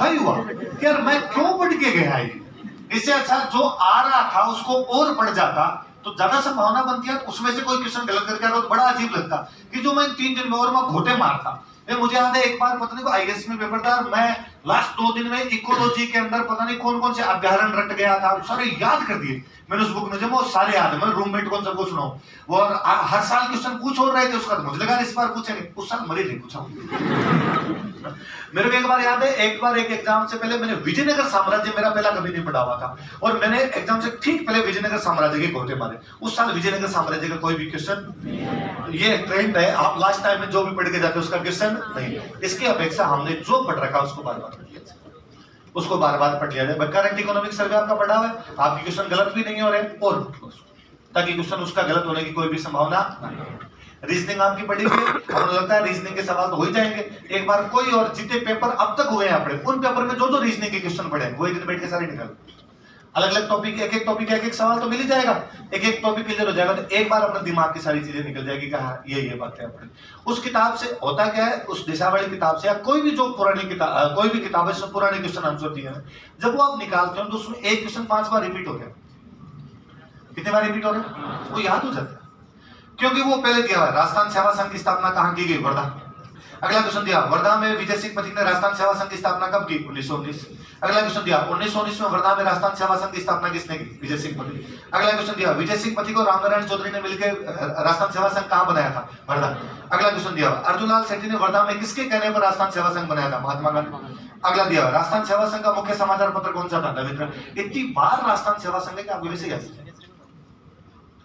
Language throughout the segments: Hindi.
भय हुआ कि यार मैं क्यों पढ़ के गया ये, इससे अच्छा जो आ रहा था उसको और पढ़ जाता तो ज्यादा संभावना बनती है उसमें से कोई क्वेश्चन गलत करके आ रहा तो बड़ा अजीब लगता कि जो मैं 3 दिन में और मैं घोटे मारता। मुझे याद है एक बार पता नहीं आईएएस में पेपर था, मैं लास्ट 2 दिन में इकोलॉजी के अंदर पता नहीं कौन कौन से अभ्यारण रट गया था, सारे याद कर दिए मैंने उस बुक में, जब वो सारे याद है, मैं रूममेट को सबको सुनाऊं, वो हर साल क्वेश्चन पूछ हो रहे थे उसका, तो मुझे लगा इस बार पूछेंगे, उस साल मरी नहीं पूछा। मेरे को एक बार याद है, एक बार एक एग्जाम से पहले मैंने विजयनगर साम्राज्य मेरा पहला कभी नहीं पढ़ा हुआ था और मैंने एग्जाम से ठीक पहले विजयनगर साम्राज्य के घोटे मारे। उस साल विजयनगर साम्राज्य का कोई भी क्वेश्चन, ये ट्रेंड है, आप लास्ट टाइम में जो भी पढ़ के जाते उसका क्वेश्चन नहीं, इसकी अपेक्षा हमने जो पढ़ रखा उसको बार बार पढ़ लिया, उसको बार बार पढ़ लिया जाए। करंट इकोनॉमिक सर्वे आपका पढ़ा हुआ है, आपके क्वेश्चन गलत भी नहीं हो रहे और ताकि क्वेश्चन उसका गलत होने की कोई भी संभावना नहीं। रीजनिंग आपकी पढ़ी हुई है, आपको लगता है रीजनिंग के सवाल तो हो ही जाएंगे। एक बार कोई और जितने पेपर अब तक हुए हैं अपने, उन पेपर में जो जो रीजनिंग के क्वेश्चन पढ़े वो एक दिन बैठ के सारे निकाल, अलग अलग टॉपिक, एक एक टॉपिक एक एक सवाल तो मिल ही जाएगा, एक एक टॉपिक क्लियर हो जाएगा, तो एक बार अपने दिमाग की सारी चीजें निकल जाएगी कि हाँ ये बात है अपने। उस किताब से होता क्या है, उस दिशा वाली किताब से या कोई भी जो पुरानी किताब, कोई भी किताब है जिसमें पुराने क्वेश्चन आंसर दिए हैं, जब वो आप निकालते हो तो उसमें एक क्वेश्चन 5 बार रिपीट हो गया। कितने बार रिपीट हो गया वो याद हो जाता है, क्योंकि वो पहले दिया हुआ है राजस्थान सेवा संघ की स्थापना कहां की गई, वर्धा। अगला क्वेश्चन दिया वर्धा में विजय सिंह पथिक ने राजस्थान सेवा संघ की स्थापना कब की, 1919। अगला क्वेश्चन दिया 1919 में वर्धा में राजस्थान सेवा संघ की स्थापना किसने की, विजय सिंह पथिक। अगला क्वेश्चन दिया विजय सिंह पथिक और रामनारायण चौधरी ने मिलकर राजस्थान सेवा संघ कहां बनाया था, वर्धा। अगला क्वेश्चन दिया अर्जुनलाल सेठी ने वर्धा में किसके कहने पर राजस्थान सेवा संघ बनाया था, महात्मा गांधी। अगला दिया राजस्थान सेवा संघ का मुख्य समाचार पत्र कौन सा था, नवमित्र। इतनी बार राजस्थान सेवा संघ के आपको वैसे याद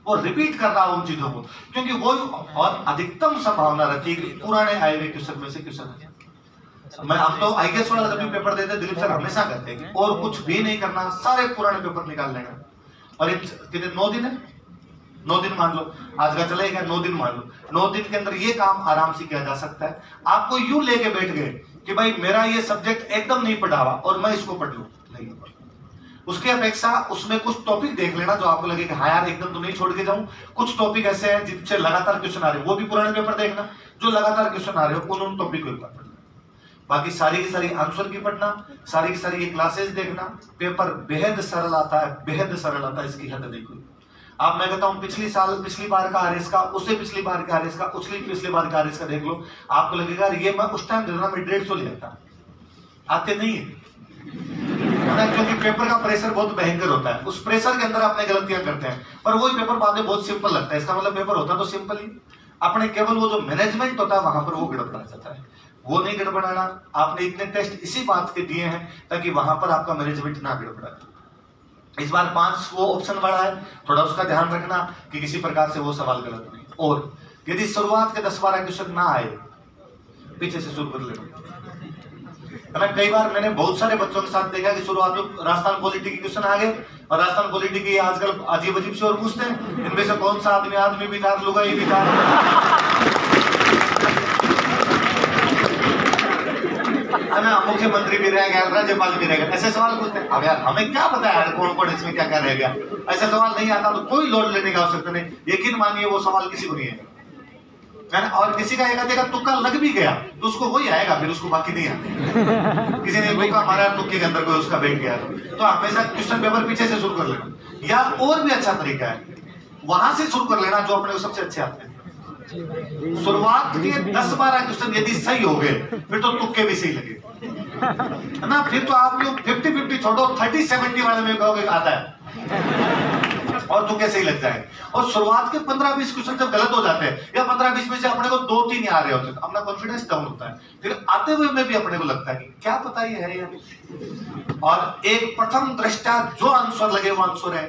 और रिपीट कर रहा हूं उन चीजों को, क्योंकि वो और अधिकतम संभावना रहती है कि पुराने आए हुए क्वेश्चन में से क्वेश्चन। मैं हम तो आईएएस वाला जब भी पेपर देते दिलीप सर हमेशा कहते हैं और कुछ भी नहीं करना, सारे पुराने पेपर निकाल लेंगे। और कितने 9 दिन है, 9 दिन मान लो, आज का चलेगा 9 दिन मान लो, 9 दिन के अंदर ये काम आराम से किया जा सकता है। आपको यूं लेके बैठ गए कि भाई मेरा ये सब्जेक्ट एकदम नहीं पढ़ा हुआ और मैं इसको पढ़ लूं, नहीं, उसकी अपेक्षा उसमें कुछ टॉपिक देख लेना जो आपको लगे कि हाँ यार एकदम तो नहीं छोड़ के जाऊं, कुछ टॉपिक ऐसे हैं जिनसे लगातार क्वेश्चन आ रहे हो, वो भी पुराने पेपर देखना, जो लगातार क्वेश्चन आ रहे हो उन टॉपिक को पढ़ना। बाकी सारी की सारी आंसर की पढ़ना, सारी की सारी ये क्लासेस देखना, पेपर बेहद सरल आता है, बेहद सरल आता है, इसकी हद नहीं कोई। आप मैं कहता हूं पिछली बार का आरएस का, उससे पिछली बार का आरएस का, पिछली बार का आरएस का देख लो, आपको लगेगा ये मैं उस टाइम देना मैं 150 लिया था, आते नहीं है, क्योंकि पेपर का प्रेशर बहुत भयंकर होता है, उस प्रेशर के अंदर अपने गलतियां करते हैं, पर वही पेपर बाद में बहुत सिंपल लगता है। इसका मतलब पेपर होता तो सिंपल ही, अपने केवल वो जो मैनेजमेंट होता है वहां पर वो गड़बड़ा जाता है, वो नहीं गड़बड़ाना। आपने इतने टेस्ट इसी बात के दिए हैं ताकि वहां पर आपका मैनेजमेंट ना गड़बड़ा। इस बार 5 वो ऑप्शन वाला है, थोड़ा उसका ध्यान रखना कि किसी प्रकार से वो सवाल गलत नहीं। और यदि शुरुआत के 10-12 क्वेश्चन ना आए, पीछे से शुरू कर लेना। कई बार मैंने बहुत सारे बच्चों के साथ देखा कि शुरुआत में राजस्थान पॉलिटी के क्वेश्चन आ गए और राजस्थान पॉलिटी की आजकल अजीब अजीब से और पूछते हैं, इनमें से कौन सा आदमी भी था, लुगाई भी था, मुख्यमंत्री भी रह गया, राज्यपाल भी रह गया, ऐसे सवाल पूछते हैं। अब यार हमें क्या पता है कौन कौन इसमें क्या क्या रह गया, ऐसा सवाल नहीं आता तो कोई लोड लेने की आवश्यकता नहीं। यकीन मानिए वो सवाल किसी को नहीं है ना, और किसी का एक तुक्का लग भी गया तो उसको वही आएगा, फिर उसको बाकी नहीं आते। किसी ने तुक्का मारा, तुक्के के अंदर कोई उसका बैठ गया, तो हमेशा क्वेश्चन पेपर पीछे से शुरू कर लेना, या और भी अच्छा तरीका है वहां से शुरू कर लेना जो अपने को सबसे अच्छे आते हैं। शुरुआत के 10-12 क्वेश्चन यदि सही हो गए फिर तो तुक्के भी सही लगे, है ना, फिर तो आप लोग 50-50 छोड़ो, 30-70 वाले में कहोगे आता है और तुक्के सही लग जाए। और शुरुआत के 15-20 क्वेश्चन जब गलत हो जाते हैं या 15-20 में से अपने को 2-3 आ रहे होते हैं, अपना कॉन्फिडेंस डाउन होता है, फिर आते हुए में भी अपने को लगता है कि क्या पता ये है या नहीं। और एक प्रथम दृष्टा जो आंसर लगे वो आंसर है,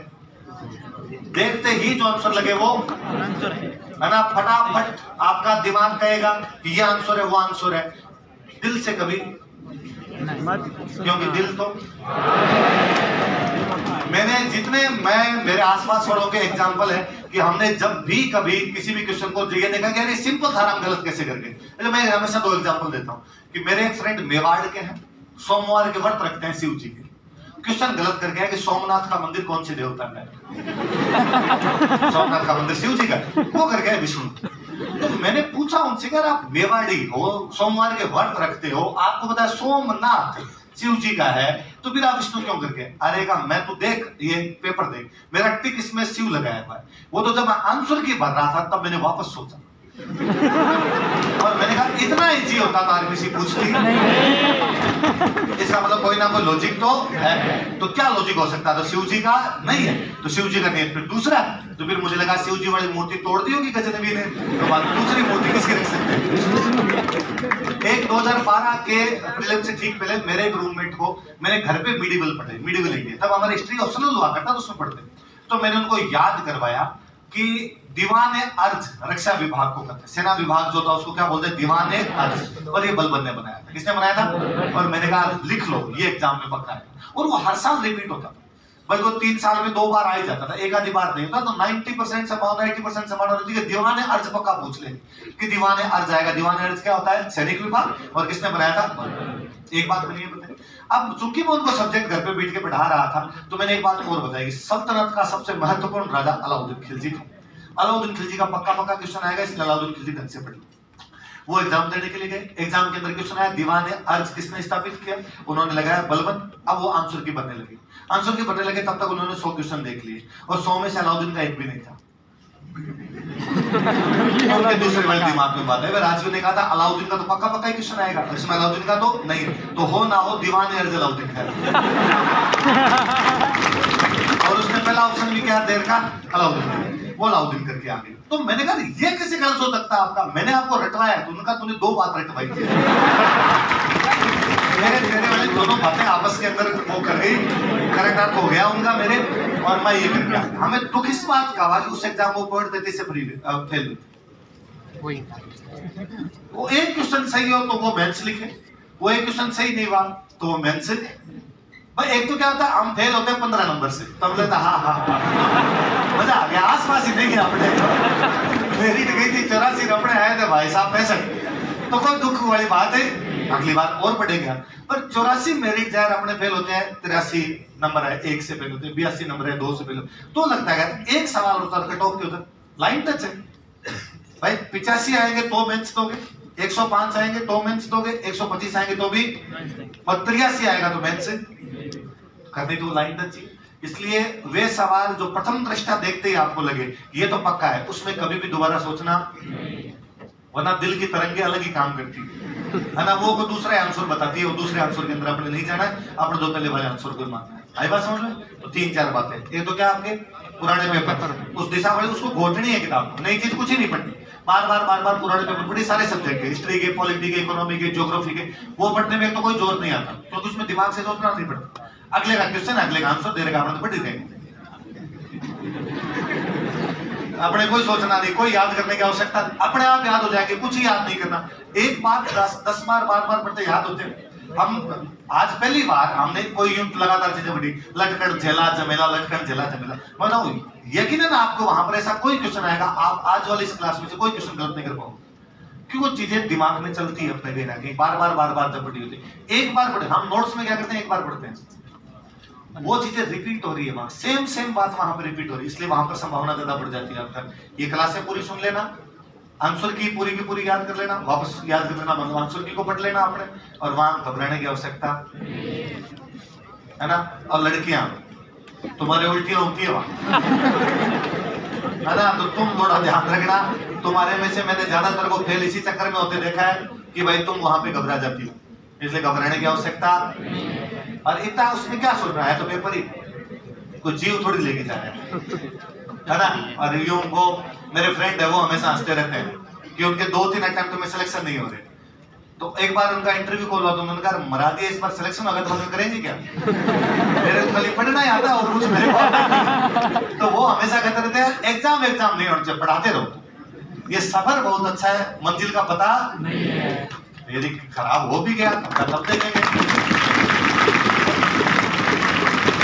देखते ही जो आंसर लगे वो आंसर है ना, फटाफट आपका दिमाग कहेगा कि ये आंसर है वो आंसर है, दिल से कभी, क्योंकि दिल तो मैं मेरे आसपास वालों के एग्जांपल है कि हमने जब भी कभी किसी भी क्वेश्चन को ये देखा कि अरे सिंपल था, हम गलत कैसे कर गए। मैं हमेशा 2 एग्जांपल देता हूँ कि मेरे एक फ्रेंड मेवाड़ के हैं, सोमवार के व्रत रखते हैं शिव जी के, क्वेश्चन गलत करके है कि सोमनाथ का मंदिर कौन से देवता का है? सोमनाथ का मंदिर शिव जी का, वो करके है विष्णु। तो मैंने पूछा उनसे कि आप मेवाड़ी हो, सोमवार के व्रत रखते हो, आपको पता है सोमनाथ शिव जी का है, तो फिर आप विष्णु क्यों करके? अरे का मैं तो देख, ये पेपर देख, मेरा टिक इसमें शिव लगाया हुआ है। वो तो जब मैं आंसर की भर रहा था तब मैंने वापस सोचा और मैंने कहा इतना इजी होता तो आरबीसी पूछती। इसका मतलब कोई ना कोई लॉजिक तो है। तो क्या लॉजिक हो सकता है? तो शिव जी का नहीं है, तो शिव जी का नहीं है, फिर दूसरा। तो फिर मुझे लगा शिव जी वाली मूर्ति तोड़ दी होगी गजनबी ने, तो बाद दूसरी मूर्ति किसकी रख सकते हैं? एक 2012 के प्रीलिम से ठीक पहले मेरे एक रूममेट को मैंने घर पे मिडिवल पढ़े, मिडिवल इंडिया, तब हमारा हिस्ट्री ऑप्शनल हुआ करता तो उसमें पढ़ते। तो मैंने उनको याद करवाया कि दीवाने अर्ज रक्षा विभाग को करते, सेना विभाग जो था उसको क्या बोलते हैं? दीवाने अर्ज। और ये बलबन ने बनाया था। किसने बनाया था? और मैंने कहा लिख लो, ये एग्जाम में पक्का है। और वो हर साल रिपीट होता था, बल्कि वो 3 साल में 2 बार आ ही जाता था, एक आधी बार नहीं होता। तो 90% संभावना 80% संभावना होती है कि दीवाने अर्ज पक्का पूछ ले कि दीवाने अर्ज आएगा। दीवाने अर्ज क्या होता है? सैनिक विभाग। और किसने बनाया था? एक बात मैंने ये बताई। अब चूंकि मैं उनको सब्जेक्ट घर पे बैठ के पढ़ा रहा था, तो मैंने एक बात और बताई कि सल्तनत का सबसे महत्वपूर्ण राजा अलाउद्दीन खिलजी था। अलाउद्दीन खिलजी का पक्का क्वेश्चन आएगा, इसलिए अलाउद्दीन खिलजी ढंग से पढ़ी। वो एग्जाम देने के लिए गए, एग्जाम के अंदर क्वेश्चन आया दीवाने अर्ज किसने स्थापित किया? उन्होंने लगाया बलबन। अब वो आंसर की बनने लगी, आंसर की बनने लगे, तब तक उन्होंने 100 क्वेश्चन देख लिए और 100 में से अलाउद्दीन का एक भी नहीं था। उनके दूसरे वाले दिमाग में बात है, राजू ने कहा था अलाउद्दीन का तो पक्का ही क्वेश्चन आएगा, इसमें अलाउद्दीन का तो नहीं, तो हो ना हो दीवाने अर्ज अलाउद्दीन का। और उसने पहला ऑप्शन भी क्या देर का? अलाउद्दीन, वो अलाउद्दीन करके आ गई। तो मैंने कहा ये कैसे गलत हो सकता है आपका? मैंने आपको रटवाया, तो उनका तूने 2 बात रटवाई थी। मेरे वाली दोनों बातें आपस के अंदर वो कर गई, करेक्ट अर्थ हो गया उनका मेरे, और मैं ये कर गया। हमें दुख इस बात का हुआ कि उस एग्जाम वो पॉइंट देते से फेल। वो एक क्वेश्चन सही हो तो वो मेंस लिखे, वो एक क्वेश्चन सही नहीं हुआ तो वो मेंस। भाई एक तो क्या होता है, हम फेल होते हैं 15 नंबर से, तब लगता हाँ मजा आ गया, आसपास ही नहीं गया अपने। मेरी गई थी 84 अपने आए थे भाई साहब 65, तो कोई दुख वाली बात है, अगली बार और पढ़ेगा। पर 84 मेरिट जाए अपने फेल होते हैं, 83 नंबर है 1 से फेल होते हैं, 82 नंबर है 2 से फेल, तो लगता है एक सवाल होता है कट ऑफ के उधर लाइन टच है। भाई 85 आएंगे तो मेंस दोगे, 105 आएंगे तो मेंस दोगे, 125 आएंगे तो भी, और 83 आएगा तो मेंस करने तो लाइन टच ही। इसलिए वे सवाल जो प्रथम दृष्टा देखते ही आपको लगे ये तो पक्का है, उसमें कभी भी दोबारा सोचना, वरना दिल की तरंगे अलग ही काम करती है ना। वो को दूसरा आंसर बताती है, वो दूसरे आंसर के अंदर अपने नहीं जाना है, अपने दो पहले वाले आंसर को मानना है। आई बात समझ में? तो 3-4 बातें। एक तो क्या आपके पुराने पेपर, उस दिशा वाले उसको घोटनी है किताब, नई चीज कुछ ही नहीं पढ़नी। बार बार पुराने पेपर पढ़ी, सारे सब्जेक्ट के, हिस्ट्री के, पॉलिटी के, इकोनॉमी के, ज्योग्राफी के, वो पढ़ने में तो कोई जोर नहीं आता, क्योंकि उसमें दिमाग से सोचना नहीं पड़ता। अगले का क्वेश्चन, अगले का आंसर देने का अपने तो पढ़ी देंगे, अपने कोई सोचना नहीं, कोई याद करने की आवश्यकता, अपने आप याद हो जाएंगे, कुछ ही याद नहीं करना। एक बात 10 बार पढ़ते याद होते हैं। हम आज पहली बार हमने कोई यूं लगातार चीजें पढ़ी, लटकन झेला जमेला, लटकन झेला जमेला, मतलब यकीनन आपको वहां पर ऐसा कोई क्वेश्चन आएगा, आप आज वाली इस क्लास में से कोई क्वेश्चन गलत नहीं कर पाओगे, क्योंकि वो चीजें दिमाग में चलती है अपने कहीं ना कहीं, बार जब पढ़ी होती है। एक बार पढ़े, हम नोट्स में क्या करते हैं, एक बार पढ़ते हैं, वो चीजें रिपीट हो रही है, वहां सेम बात वहां पर रिपीट हो रही है, इसलिए वहां पर संभावना ज्यादा बढ़ जाती है आपका। ये क्लासें पूरी सुन लेना, आंसर की पूरी याद कर लेना, वापस याद कर लेना, मतलब आंसर की को पढ़ लेना आपने, और वहां घबराने की आवश्यकता है ना। और लड़कियां तुम्हारे उल्टियां होती है वहां, है ना, तो तुम थोड़ा ध्यान रखना। तुम्हारे में से मैंने ज्यादातर को फेल इसी चक्कर में होते देखा है कि भाई तुम वहां पे घबरा जाती हो, इसलिए घबराने की आवश्यकता। और इतना उसमें क्या सोच रहा है, तो पेपर ही कोई जीव थोड़ी लेके जा रहा है ना। और यूं वो मेरे फ्रेंड है, वो हमेशा हंसते रहते हैं कि उनके 2-3 अटेम्प्ट में सिलेक्शन नहीं हो रहे। तो एक बार उनका इंटरव्यू कॉल हुआ, तो उन्होंने कहा मरा दिया, इस बार सिलेक्शन होगा तो हम करेंगे क्या? मेरे को खाली पढ़ना ही आता और कुछ मेरे को तो वो हमेशा कहते रहते हैं एग्जाम नहीं होना चाहिए, पढ़ाते रहो। ये सफर बहुत अच्छा है, मंजिल का पता नहीं है, यदि खराब हो भी गया तब देखेंगे।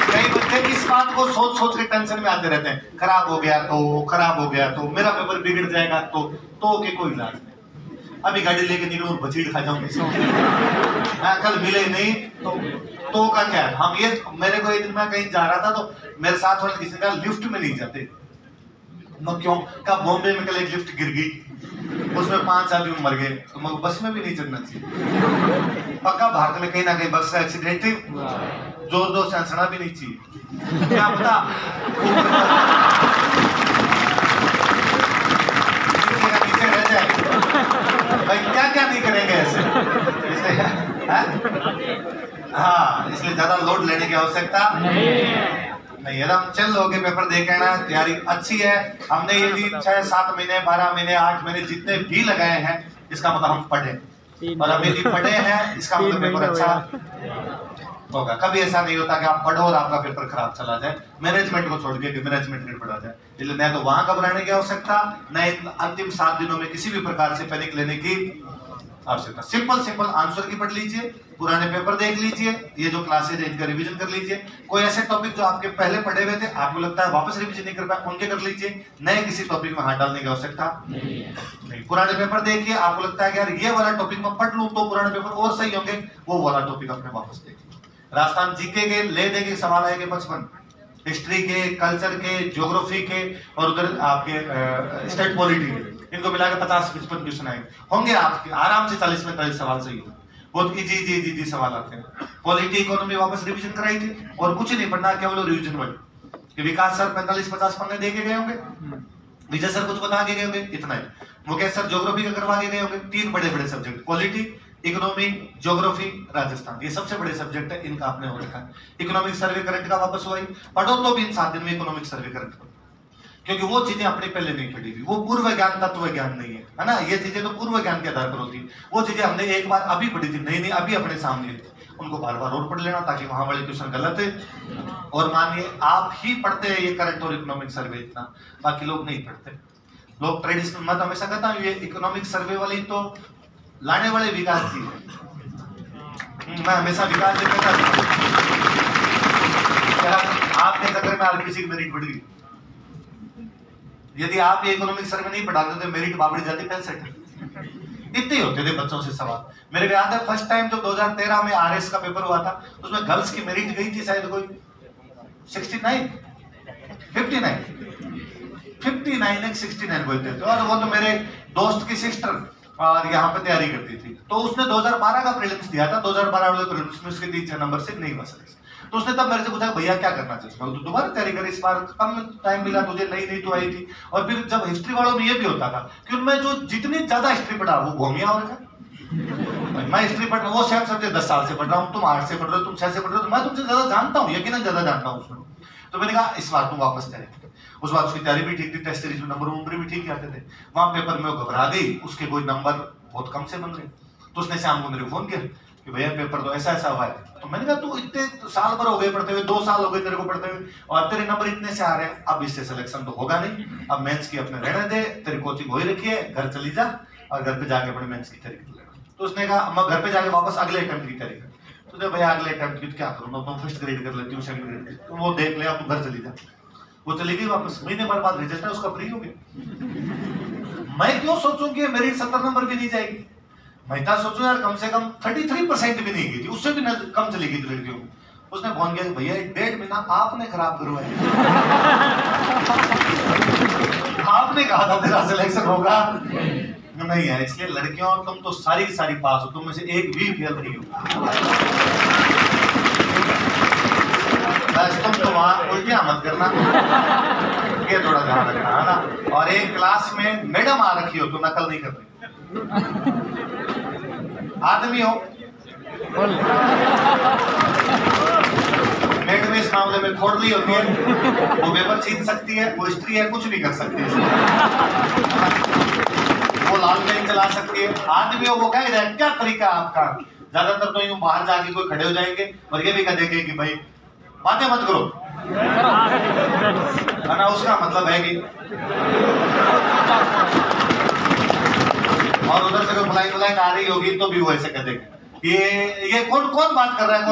कई बच्चे इस बात को सोच के टेंशन में आते रहते हैं, खराब हो गया तो मेरा पेपर बिगड़ जाएगा, तो के कोई इलाज नहीं। अभी गाड़ी लेके निकलूं और बचीड़ खा जाऊं किसी को, कल मिले नहीं तो का क्या है। हम ये, मेरे को एक दिन मैं कहीं जा रहा था, तो मेरे साथ वाले किसी का लिफ्ट में नहीं जाते, मैं क्यों, का बॉम्बे में कल एक लिफ्ट गिर गई, उसमें 5 आदमी मर गए, तो मगर बस में भी नहीं चढ़ना चाहिए। पक्का भारत में कहीं ना कहीं बस का एक्सीडेंट जोर जोर से हंसना भी नहीं चाहिए। क्या पता नीचे रह जाए। भाई क्या क्या नहीं करेंगे ऐसे, इसलिए हाँ, इसलिए ज्यादा लोड लेने की आवश्यकता नहीं। एकदम चिल होके पेपर दे के ना, तैयारी अच्छी है। हमने ये भी 6, 7 महीने, 12 महीने, 8 महीने जितने भी लगाए हैं, इसका मतलब हम पढ़े, और अभी भी पढ़े हैं, इसका मतलब पेपर अच्छा होगा। कभी ऐसा नहीं होता कि आप पढ़ो और आपका पेपर खराब चला जाए, मैनेजमेंट को छोड़ के कि मैनेजमेंट नहीं पढ़ा जाए। इसलिए न तो वहां घबराने की आवश्यकता, न अंतिम 7 दिनों में किसी भी प्रकार से पैनिक लेने की आवश्यकता। सिंपल आंसर की पढ़ लीजिए, पुराने पेपर देख लीजिए, ये जो क्लासेज है इनका रिवीजन कर लीजिए। कोई ऐसे टॉपिक जो आपके पहले पढ़े हुए थे, आपको लगता है वापस रिवीजन नहीं कर पाए, उनके कर लीजिए। नए किसी टॉपिक में हाथ डालने की आवश्यकता नहीं। पुराने पेपर देखिए, आपको लगता है कि यार ये वाला टॉपिक मैं पढ़ लूं तो पुराने पेपर और सही होंगे, वो वाला टॉपिक अपने वापस देखिए। राजस्थान जीके के ले दे के सवाल आएंगे 55, हिस्ट्री के, कल्चर के, ज्योग्राफी के, और उधर आपके स्टेट पॉलिटी के, इनको मिला के 50-55 क्वेश्चन आएंगे होंगे आपके आराम से। 40 में 40 सवाल सही होंगे, बहुत इजी सवाल आते हैं। पॉलिटी इकोनॉमी वापस रिवीजन कराई थी, और कुछ नहीं पढ़ना, केवल रिवीजन वाली कि विकास सर 45-50 पन्ने दे के गए होंगे, विजय सर कुछ बता के गए होंगे, इतना ही। मुकेश सर ज्योग्राफी का करवा के गए होंगे। 3 बड़े subject, polity, economy, geography, Rajasthan, ये सबसे बड़े सब्जेक्ट है, इनका आपने हो रखा है। इकोनॉमिक सर्वे करंट का वापस हुआ, पढ़ो तो भी इन 7 दिन में इकोनॉमिक सर्वे करंट, क्योंकि वो चीजें अपने पहले नहीं पढ़ी हुई, वो पूर्व ज्ञान तत्व ज्ञान नहीं है ना। ये चीजें तो पूर्व ज्ञान के आधार पर होती है, वो चीजें हमने एक बार अभी पढ़ी थी, नहीं अभी अपने सामने थी, उनको बार बार और पढ़ लेना ताकि वहां वाले क्वेश्चन गलत है। और मानिए आप ही पढ़ते हैं ये करंट और इकोनॉमिक सर्वे इतना, बाकी लोग नहीं पढ़ते। लोग ट्रेडिशनल, मैं तो हमेशा कहता हूँ ये इकोनॉमिक सर्वे वाली तो लाने वाले विकास जी है। मैं हमेशा विकास जी कहता हूँ आपके चक्कर में आरपीसी की मेरिट बढ़ गई। यदि आप ये इकोनॉमिक सर्वे नहीं पढ़ाते तो मेरिट बाबड़ी जाती 65। इतने होते थे बच्चों से सवाल। मेरे को याद है फर्स्ट टाइम जब 2013 में आरएस का पेपर हुआ था, उसमें गर्ल्स की मेरिट गई थी शायद कोई 69, 59 बोलते थे। और वो तो मेरे दोस्त की सिस्टर और यहाँ पे तैयारी करती थी, तो उसने 2012 का प्रीलिम्स दिया था। 2012 वाले प्रीलिम्स में उसके 3 नंबर से नहीं बच रहे, तो उसने तब मेरे से पूछा भैया क्या करना चाहिए। तो दोबारा तैयारी कर, इस बार कम टाइम मिला तुझे, नहीं तो आई थी। और फिर जब हिस्ट्री वालों में ये भी होता था कि उनमें जो जितनी ज्यादा हिस्ट्री पढ़ा वो भूमिया और मैं हिस्ट्री पढ़ रहा हूँ, वो शायद सबसे 10 साल से पढ़ रहा हूँ, तुम 8 से पढ़ रहे हो, तुम 6 से पढ़ रहे हो, तो मैं तुमसे ज्यादा जानता हूँ, यकीनन ज्यादा जानता हूँ उसमें। तो मैंने कहा इस बार तुम वापस तैयारी। उस बार उसकी तैयारी भी ठीक थी, टेस्ट सीरीज में नंबर भी ठीक आते थे। वहां पेपर में वो घबरा गई, उसके कोई नंबर बहुत कम से बन रहे। तो उसने शाम को मेरे फोन किया कि भैया पेपर तो ऐसा हुआ है। तो मैंने कहा तू इतने साल भर हो गए पढ़ते हुए, 2 साल हो गए तेरे को पढ़ते हुए, और तेरे नंबर इतने से आ रहे हैं, अब इससे सिलेक्शन तो होगा नहीं। अब मेंस की अपने रहने दे, तेरी कोचिंग हो ही रखी है, घर चली जा और घर पे जाके अपने मेंस की तैयारी कर लेना। तो उसने कहा मैं घर पे जाके वापस अगले अटेम्प्ट की तैयारी कर। तो भैया अगले अटेम्प्ट की क्या करूँ, तुम फर्स्ट ग्रेड कर लेती हूँ, सेकंड ग्रेड, तुम वो देख ले, अब तू घर चली जा। वो चली गई वापस, महीने भर बाद रिजल्ट है उसका फ्री हो गया। मैं क्यों सोचूं कि मेरी 70 नंबर भी नहीं जाएगी। मैं था सोचूं यार कम से कम 33% भी नहीं गई थी, उससे भी कम चली गई थी लड़कियों को। उसने फोन किया भैया 1.5 महीना आपने खराब करवाया। आपने कहा था तेरा सिलेक्शन होगा नहीं है, इसलिए लड़कियों तुम तो सारी पास हो, तुम में से एक भी फेल नहीं हो। बस तुम तो वहां उल्टियां मत करना, ये थोड़ा ध्यान रखना है ना। और एक क्लास में मैडम आ रखी हो तो नकल नहीं करनी। आदमी हो मैडम इस मामले में खोड़ली होती है, वो पेपर छीन सकती है, वो हिस्ट्री है कुछ भी कर सकती है, वो लाल पेन चला सकती है। आदमी हो वो कह रहे क्या तरीका आपका, ज्यादातर तो यूं बाहर जाके कोई खड़े हो जाएंगे और ये भी कह देंगे कि भाई बातें मत करो, है ना। उसका मतलब है कि और उधर से कोई बुलाई आ रही होगी तो भी वो ऐसे कह देंगे ये कौन बात कर रहा है,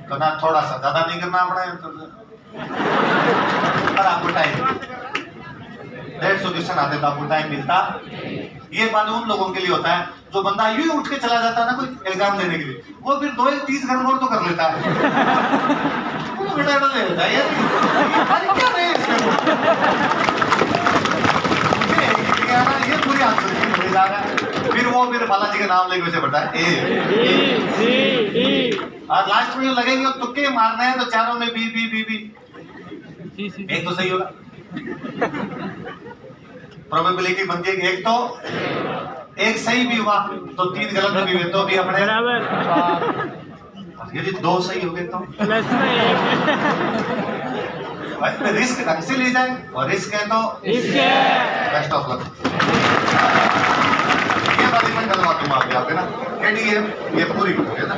तो ना थोड़ा सा ज्यादा नहीं करना पड़ा है पर आपको टाइम 150 क्वेश्चन आते तो आपको टाइम मिलता। ये बात उन लोगों के लिए होता है जो बंदा यूं ही उठ के चला जाता है ना कोई एग्जाम देने के लिए, वो फिर 2-30 घंटे और तो कर लेता है। वो बेटा ले लेता है ये पूरी आंसर जा रहा है, फिर बालाजी का नाम लेके वैसे बढ़ता है ए और लास्ट में लगेंगे तुक्के मारने हैं तो चारों में बी बी बी बी एक तो सही होगा। प्रोबेबिलिटी बनती है कि एक सही भी हुआ तो 3 गलत भी हुए तो भी अपने बराबर। यदि 2 सही हो गए तो प्लस में रिस्क ढंग से ले जाए और रिस्क है तो बेस्ट ऑफ लक। ये वाली मैं गलबात मार दिया आपने ना, ये पूरी हो गई ना,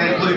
ये पूरी